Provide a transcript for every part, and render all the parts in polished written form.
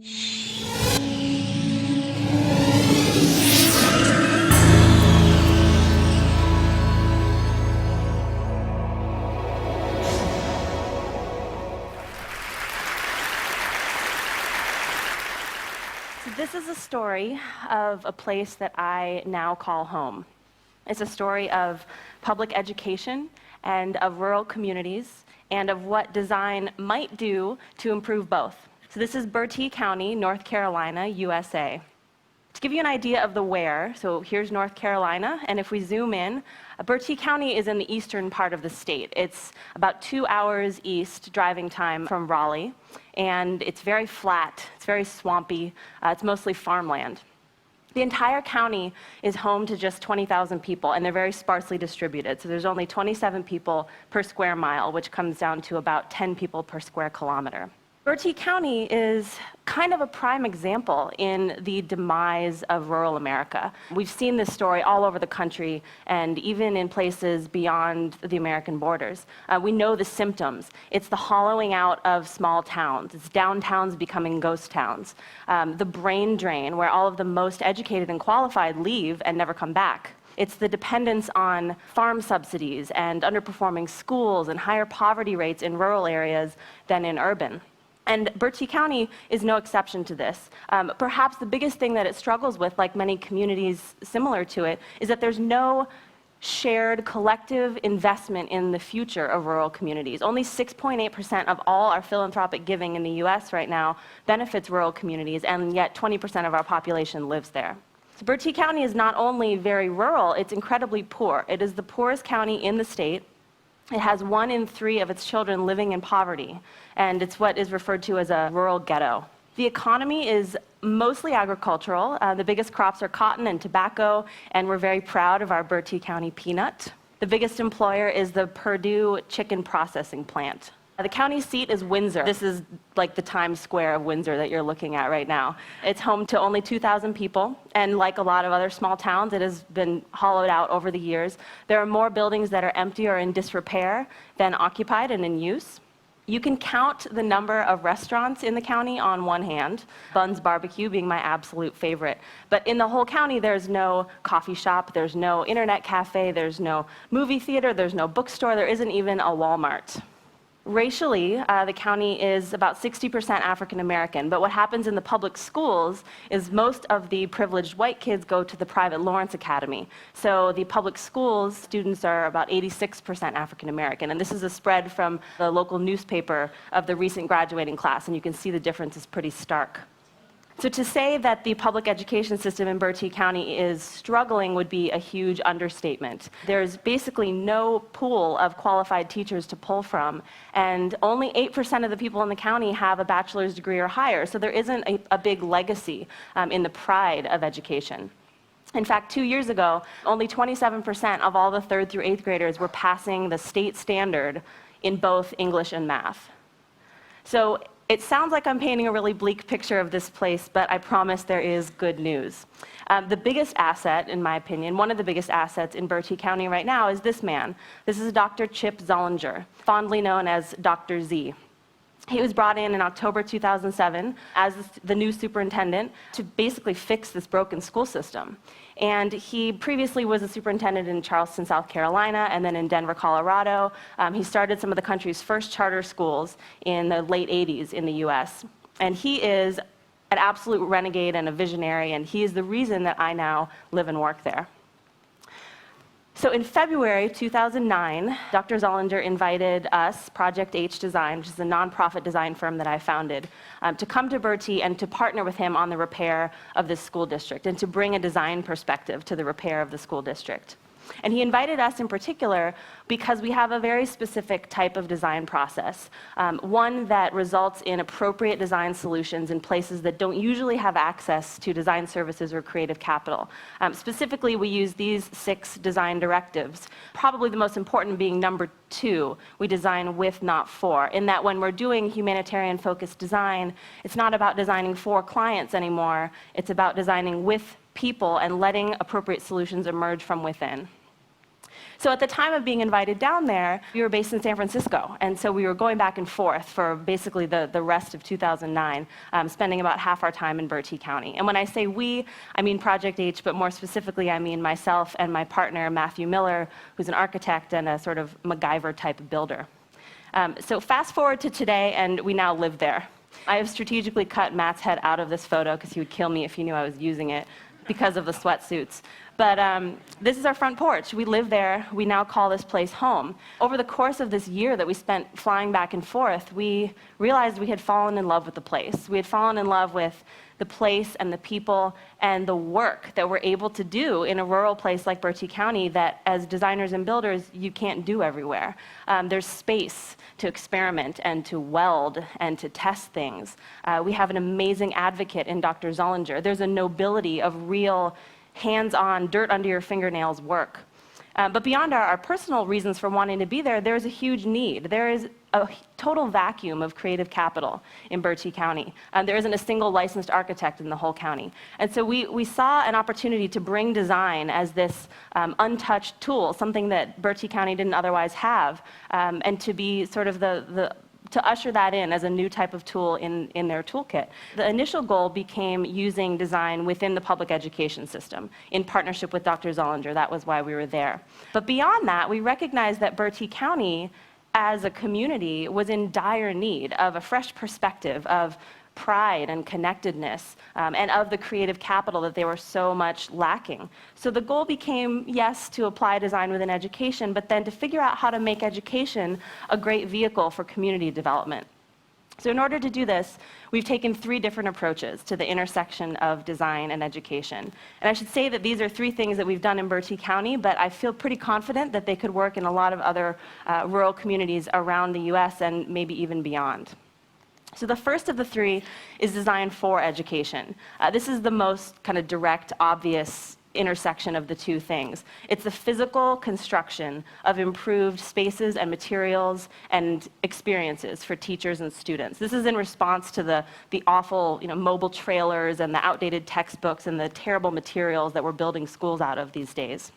This is a story of a place that I now call home. It's a story of public education and of rural communities and of what design might do to improve both. So this is Bertie County, North Carolina, USA. To give you an idea of the where, so here's North Carolina, and if we zoom in, Bertie County is in the eastern part of the state. It's about 2 hours east driving time from Raleigh, and it's very flat, it's very swampy, it's mostly farmland. The entire county is home to just 20,000 people, and they're very sparsely distributed. So there's only 27 people per square mile, which comes down to about 10 people per square kilometer. Bertie County is kind of a prime example in the demise of rural America. We've seen this story all over the country and even in places beyond the American borders. We know the symptoms. It's the hollowing out of small towns. It's downtowns becoming ghost towns. The brain drain, where all of the most educated and qualified leave and never come back. It's the dependence on farm subsidies and underperforming schools and higher poverty rates in rural areas than in urban. And Bertie County is no exception to this. Perhaps the biggest thing that it struggles with, like many communities similar to it, is that there's no shared collective investment in the future of rural communities. Only 6.8% of all our philanthropic giving in the US right now benefits rural communities, and yet 20% of our population lives there. So Bertie County is not only very rural, it's incredibly poor. It is the poorest county in the state. It has 1 in 3 of its children living in poverty, and it's what is referred to as a rural ghetto. The economy is mostly agricultural. The biggest crops are cotton and tobacco, and we're very proud of our Bertie County peanut. The biggest employer is the Purdue chicken processing plant. The county seat is Windsor. This is like the Times Square of Windsor that you're looking at right now. It's home to only 2,000 people, and like a lot of other small towns, it has been hollowed out over the years. There are more buildings that are empty or in disrepair than occupied and in use. You can count the number of restaurants in the county on one hand, Bun's Barbecue being my absolute favorite. But in the whole county, there's no coffee shop, there's no internet cafe, there's no movie theater, there's no bookstore, there isn't even a Walmart. Racially, the county is about 60% African American, but what happens in the public schools is most of the privileged white kids go to the private Lawrence Academy. So the public schools students are about 86% African American, and this is a spread from the local newspaper of the recent graduating class, and you can see the difference is pretty stark. So to say that the public education system in Bertie County is struggling would be a huge understatement. There's basically no pool of qualified teachers to pull from, and only 8% of the people in the county have a bachelor's degree or higher, so there isn't a big legacy in the pride of education. In fact, 2 years ago, only 27% of all the 3rd through 8th graders were passing the state standard in both English and math. So it sounds like I'm painting a really bleak picture of this place, but I promise there is good news. The biggest asset, in my opinion, one of the biggest assets in Bertie County right now is this man. This is Dr. Chip Zollinger, fondly known as Dr. Z. He was brought in October 2007 as the new superintendent to basically fix this broken school system. And he previously was a superintendent in Charleston, South Carolina, and then in Denver, Colorado. He started some of the country's first charter schools in the late 80s in the US. And he is an absolute renegade and a visionary, and he is the reason that I now live and work there. So in February 2009, Dr. Zollinger invited us, Project H Design, which is a nonprofit design firm that I founded, to come to Bertie and to partner with him on the repair of this school district and to bring a design perspective to the repair of the school district. And he invited us in particular because we have a very specific type of design process, one that results in appropriate design solutions in places that don't usually have access to design services or creative capital. Specifically, we use these 6 design directives, probably the most important being number 2, we design with, not for, in that when we're doing humanitarian-focused design, it's not about designing for clients anymore, it's about designing with people and letting appropriate solutions emerge from within. So at the time of being invited down there, we were based in San Francisco, and so we were going back and forth for basically the rest of 2009, spending about half our time in Bertie County. And when I say we, I mean Project H, but more specifically, I mean myself and my partner, Matthew Miller, who's an architect and a sort of MacGyver-type builder. So fast forward to today, and we now live there. I have strategically cut Matt's head out of this photo because he would kill me if he knew I was using it because of the sweatsuits. But this is our front porch. We live there. We now call this place home. Over the course of this year that we spent flying back and forth, we realized we had fallen in love with the place. We had fallen in love with the place and the people and the work that we're able to do in a rural place like Bertie County that, as designers and builders, you can't do everywhere. There's space to experiment and to weld and to test things. We have an amazing advocate in Dr. Zollinger. There's a nobility of real hands-on, dirt under your fingernails work. But beyond our personal reasons for wanting to be there, there's a huge need. There is a total vacuum of creative capital in Bertie County. There isn't a single licensed architect in the whole county. And so we saw an opportunity to bring design as this untouched tool, something that Bertie County didn't otherwise have, and to be sort of to usher that in as a new type of tool in their toolkit. The initial goal became using design within the public education system in partnership with Dr. Zollinger. That was why we were there. But beyond that, we recognized that Bertie County as a community was in dire need of a fresh perspective of pride and connectedness, and of the creative capital that they were so much lacking. So the goal became, yes, to apply design within education, but then to figure out how to make education a great vehicle for community development. So in order to do this, we've taken 3 different approaches to the intersection of design and education. And I should say that these are 3 things that we've done in Bertie County, but I feel pretty confident that they could work in a lot of other rural communities around the US and maybe even beyond. So the first of the 3 is design for education. This is the most kind of direct, obvious intersection of the 2 things. It's the physical construction of improved spaces and materials and experiences for teachers and students. This is in response to the awful, mobile trailers and the outdated textbooks and the terrible materials that we're building schools out of these days.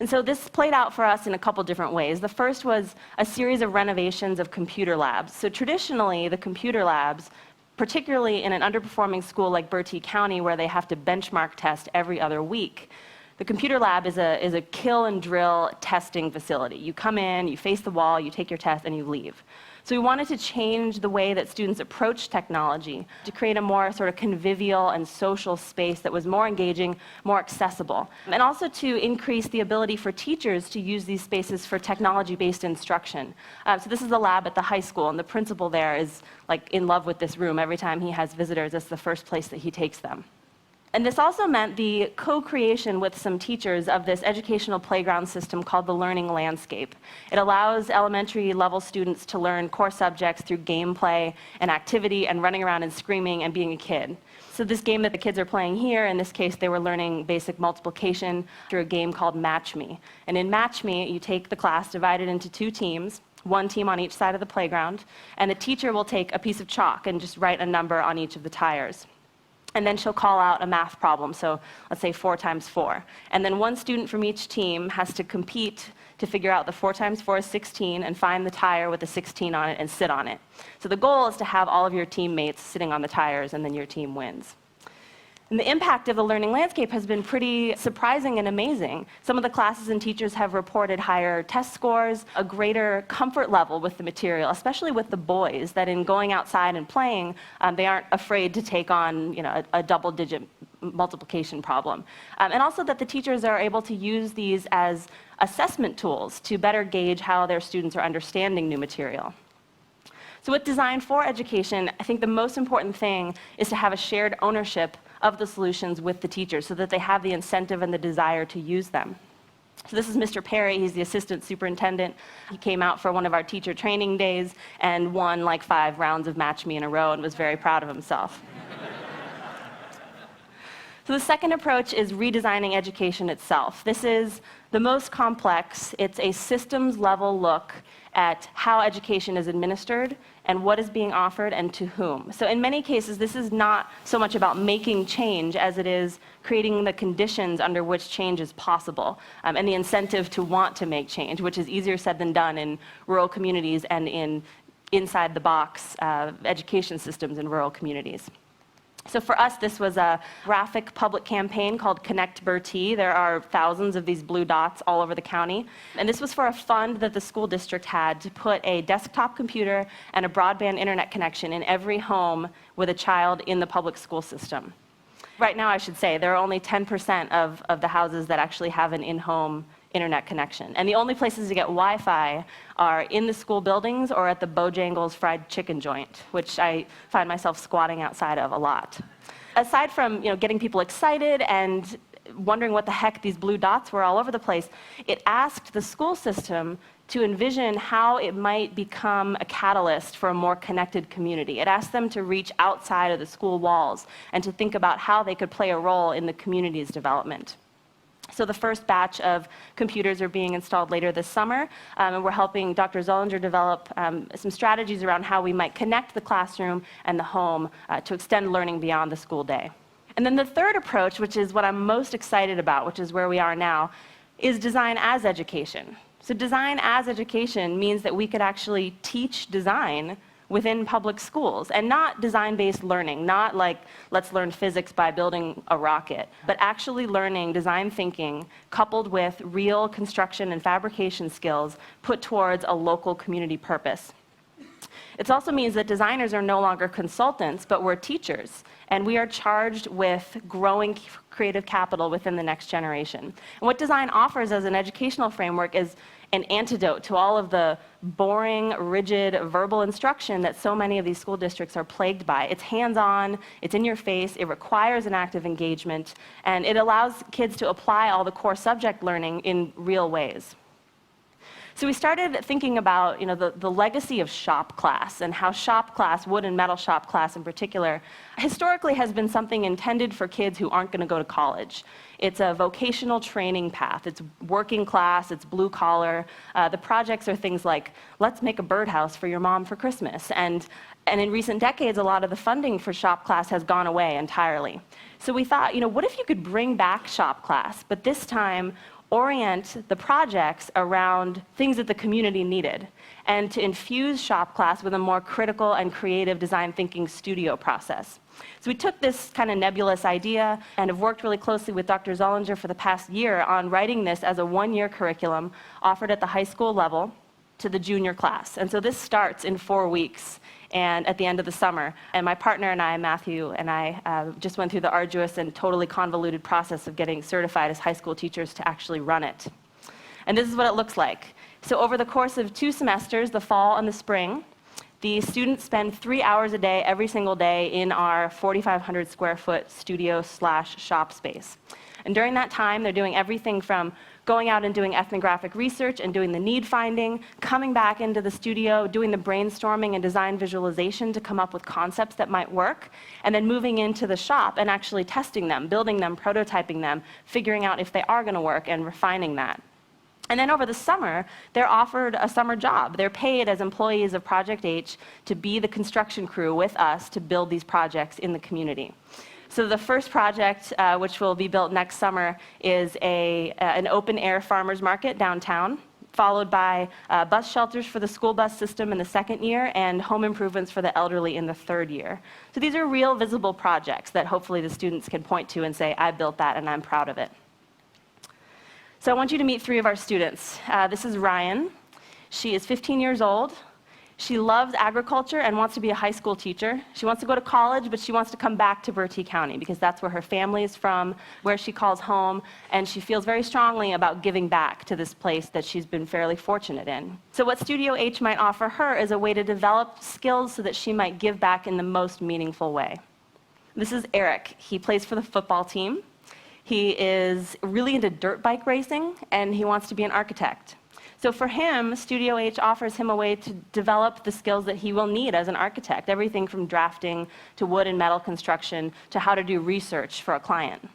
And so this played out for us in a couple different ways. The first was a series of renovations of computer labs. So traditionally, the computer labs, particularly in an underperforming school like Bertie County, where they have to benchmark test every other week, the computer lab is a kill and drill testing facility. You come in, you face the wall, you take your test, and you leave. So we wanted to change the way that students approach technology to create a more sort of convivial and social space that was more engaging, more accessible, and also to increase the ability for teachers to use these spaces for technology-based instruction. So this is the lab at the high school, and the principal there is like in love with this room. Every time he has visitors, it's the first place that he takes them. And this also meant the co-creation with some teachers of this educational playground system called the Learning Landscape. It allows elementary level students to learn core subjects through gameplay and activity and running around and screaming and being a kid. So this game that the kids are playing here, in this case, they were learning basic multiplication through a game called Match Me. And in Match Me, you take the class, divide it into 2 teams, 1 team on each side of the playground, and the teacher will take a piece of chalk and just write a number on each of the tires. And then she'll call out a math problem, so let's say 4 times 4. And then 1 student from each team has to compete to figure out the 4 times 4 is 16 and find the tire with the 16 on it and sit on it. So the goal is to have all of your teammates sitting on the tires, and then your team wins. And the impact of the Learning Landscape has been pretty surprising and amazing. Some of the classes and teachers have reported higher test scores, a greater comfort level with the material, especially with the boys, that in going outside and playing, they aren't afraid to take on a double-digit multiplication problem. And also that the teachers are able to use these as assessment tools to better gauge how their students are understanding new material. So with design for education, I think the most important thing is to have a shared ownership of the solutions with the teachers so that they have the incentive and the desire to use them. So this is Mr. Perry. He's the assistant superintendent. He came out for one of our teacher training days and won like 5 rounds of Match Me in a row and was very proud of himself. So the second approach is redesigning education itself. This is the most complex. It's a systems-level look at how education is administered and what is being offered and to whom. So in many cases, this is not so much about making change as it is creating the conditions under which change is possible, and the incentive to want to make change, which is easier said than done in rural communities and in inside-the-box education systems in rural communities. So for us, this was a graphic public campaign called Connect Bertie. There are thousands of these blue dots all over the county. And this was for a fund that the school district had to put a desktop computer and a broadband internet connection in every home with a child in the public school system. Right now, I should say, there are only 10% of the houses that actually have an in-home internet connection. And the only places to get Wi-Fi are in the school buildings or at the Bojangles fried chicken joint, which I find myself squatting outside of a lot. Aside from getting people excited and wondering what the heck these blue dots were all over the place, it asked the school system to envision how it might become a catalyst for a more connected community. It asked them to reach outside of the school walls and to think about how they could play a role in the community's development. So the first batch of computers are being installed later this summer, and we're helping Dr. Zollinger develop some strategies around how we might connect the classroom and the home to extend learning beyond the school day. And then the third approach, which is what I'm most excited about, which is where we are now, is design as education. So design as education means that we could actually teach design within public schools, and not design-based learning, not like let's learn physics by building a rocket, but actually learning design thinking coupled with real construction and fabrication skills put towards a local community purpose. It also means that designers are no longer consultants, but we're teachers, and we are charged with growing creative capital within the next generation. And what design offers as an educational framework is an antidote to all of the boring, rigid, verbal instruction that so many of these school districts are plagued by. It's hands-on, it's in your face, it requires an active engagement, and it allows kids to apply all the core subject learning in real ways. So we started thinking about the legacy of shop class and how shop class, wood and metal shop class in particular, historically has been something intended for kids who aren't going to go to college. It's a vocational training path. It's working class, it's blue collar. The projects are things like, let's make a birdhouse for your mom for Christmas. And in recent decades, a lot of the funding for shop class has gone away entirely. So we thought, what if you could bring back shop class, but this time orient the projects around things that the community needed, and to infuse shop class with a more critical and creative design thinking studio process. So we took this kind of nebulous idea and have worked really closely with Dr. Zollinger for the past year on writing this as a one-year curriculum offered at the high school level to the junior class. And so this starts in 4 weeks and at the end of the summer. And my partner and I, Matthew, and I just went through the arduous and totally convoluted process of getting certified as high school teachers to actually run it. And this is what it looks like. So over the course of 2 semesters, the fall and the spring, the students spend 3 hours a day, every single day, in our 4,500 square foot studio/shop space. And during that time, they're doing everything from going out and doing ethnographic research and doing the need finding, coming back into the studio, doing the brainstorming and design visualization to come up with concepts that might work, and then moving into the shop and actually testing them, building them, prototyping them, figuring out if they are going to work and refining that. And then over the summer, they're offered a summer job. They're paid as employees of Project H to be the construction crew with us to build these projects in the community. So the first project, which will be built next summer, is an open-air farmers market downtown, followed by bus shelters for the school bus system in the second year and home improvements for the elderly in the third year. So these are real visible projects that hopefully the students can point to and say, I built that and I'm proud of it. So I want you to meet 3 of our students. This is Ryan. She is 15 years old. She loves agriculture and wants to be a high school teacher. She wants to go to college, but she wants to come back to Bertie County because that's where her family is from, where she calls home, and she feels very strongly about giving back to this place that she's been fairly fortunate in. So what Studio H might offer her is a way to develop skills so that she might give back in the most meaningful way. This is Eric. He plays for the football team. He is really into dirt bike racing, and he wants to be an architect. So for him, Studio H offers him a way to develop the skills that he will need as an architect, everything from drafting to wood and metal construction to how to do research for a client.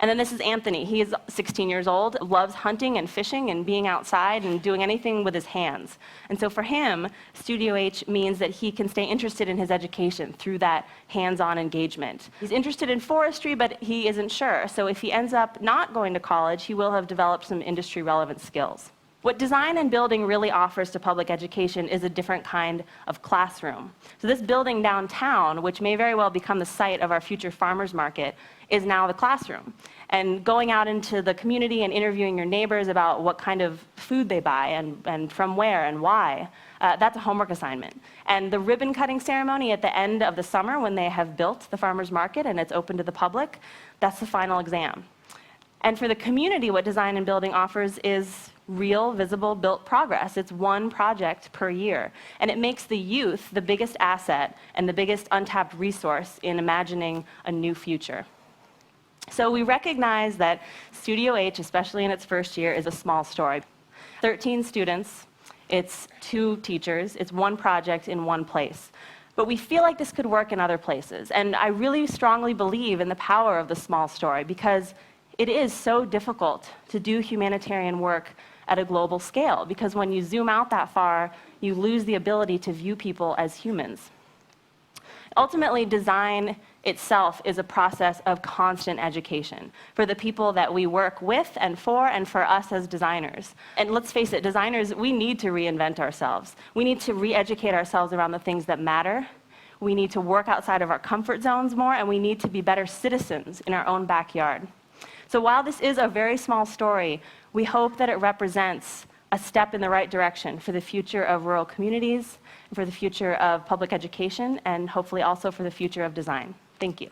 And then this is Anthony. He is 16 years old, loves hunting and fishing and being outside and doing anything with his hands. And so for him, Studio H means that he can stay interested in his education through that hands-on engagement. He's interested in forestry, but he isn't sure. So if he ends up not going to college, he will have developed some industry-relevant skills. What design and building really offers to public education is a different kind of classroom. So this building downtown, which may very well become the site of our future farmers market, is now the classroom. And going out into the community and interviewing your neighbors about what kind of food they buy and from where and why, that's a homework assignment. And the ribbon cutting ceremony at the end of the summer when they have built the farmers market and it's open to the public, that's the final exam. And for the community, what design and building offers is real, visible, built progress. It's one project per year. And it makes the youth the biggest asset and the biggest untapped resource in imagining a new future. So we recognize that Studio H, especially in its first year, is a small story. 13 students, it's 2 teachers, it's one project in one place. But we feel like this could work in other places. And I really strongly believe in the power of the small story because it is so difficult to do humanitarian work at a global scale, because when you zoom out that far, you lose the ability to view people as humans. Ultimately, design itself is a process of constant education for the people that we work with and for us as designers. And let's face it, designers, we need to reinvent ourselves. We need to re-educate ourselves around the things that matter. We need to work outside of our comfort zones more, and we need to be better citizens in our own backyard. So while this is a very small story, we hope that it represents a step in the right direction for the future of rural communities, for the future of public education, and hopefully also for the future of design. Thank you.